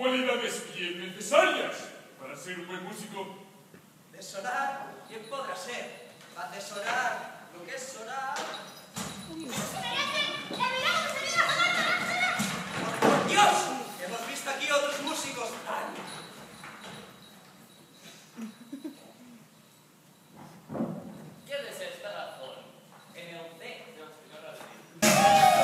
cualidades bien necesarias para ser un buen músico. ¿Desorar? ¿Quién podrá ser? Va a desorar lo que es sonar. ¡Por Dios! Hemos visto aquí otros músicos. ¡Qué desesperación! En el D de los primeros.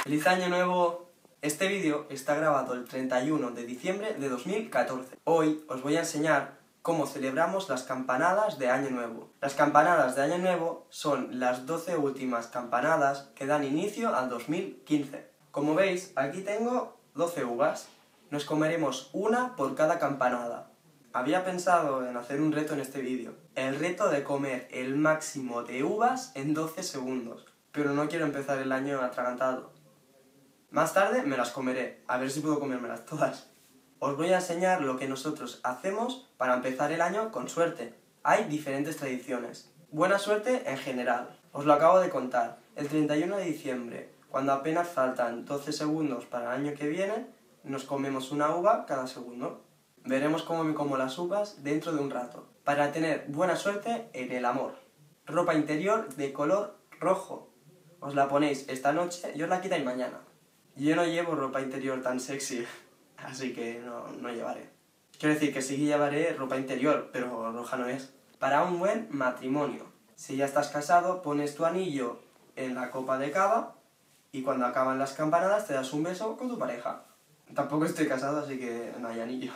¡Feliz Año Nuevo! Este vídeo está grabado el 31 de diciembre de 2014. Hoy os voy a enseñar cómo celebramos las campanadas de Año Nuevo. Las campanadas de Año Nuevo son las 12 últimas campanadas que dan inicio al 2015. Como veis, aquí tengo 12 uvas. Nos comeremos una por cada campanada. Había pensado en hacer un reto en este vídeo. El reto de comer el máximo de uvas en 12 segundos. Pero no quiero empezar el año atragantado. Más tarde me las comeré, a ver si puedo comérmelas todas. Os voy a enseñar lo que nosotros hacemos para empezar el año con suerte. Hay diferentes tradiciones. Buena suerte en general. Os lo acabo de contar. El 31 de diciembre, cuando apenas faltan 12 segundos para el año que viene, nos comemos una uva cada segundo. Veremos cómo me como las uvas dentro de un rato. Para tener buena suerte en el amor. Ropa interior de color rojo. Os la ponéis esta noche y os la quitáis mañana. Yo no llevo ropa interior tan sexy, así que no llevaré. Quiero decir que sí que llevaré ropa interior, pero roja no es. Para un buen matrimonio. Si ya estás casado, pones tu anillo en la copa de cava y cuando acaban las campanadas te das un beso con tu pareja. Tampoco estoy casado, así que no hay anillo.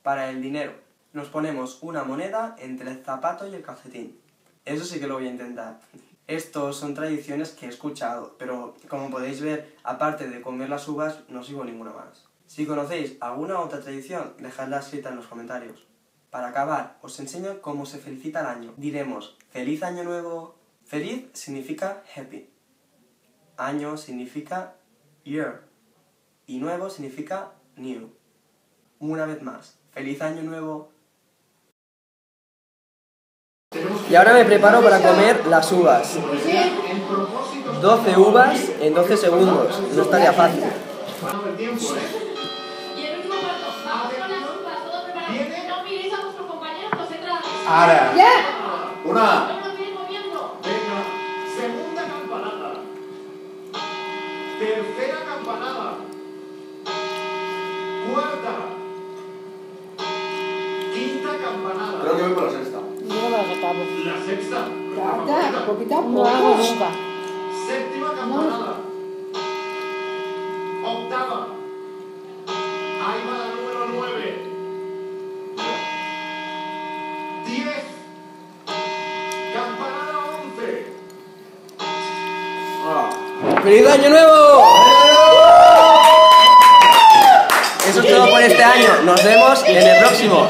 Para el dinero. Nos ponemos una moneda entre el zapato y el calcetín. Eso sí que lo voy a intentar. Estos son tradiciones que he escuchado, pero como podéis ver, aparte de comer las uvas, no sigo ninguna más. Si conocéis alguna otra tradición, dejadla escrita en los comentarios. Para acabar, os enseño cómo se felicita el año. Diremos, ¡Feliz Año Nuevo! Feliz significa happy. Año significa year. Y nuevo significa new. Una vez más, ¡Feliz Año Nuevo! Y ahora me preparo para comer las uvas. 12 uvas en 12 segundos. No estaría fácil. Ahora. ¡Ya! Una. Venga, segunda campanada. Tercera campanada. Cuarta. Quinta campanada. Creo que voy por la sexta. La sexta. Ya, poquito a poco. Séptima campanada. Octava. Ahí va la número 9. 10. Campanada 11. ¡Feliz Año Nuevo! Eso es todo por este año. Nos vemos en el próximo.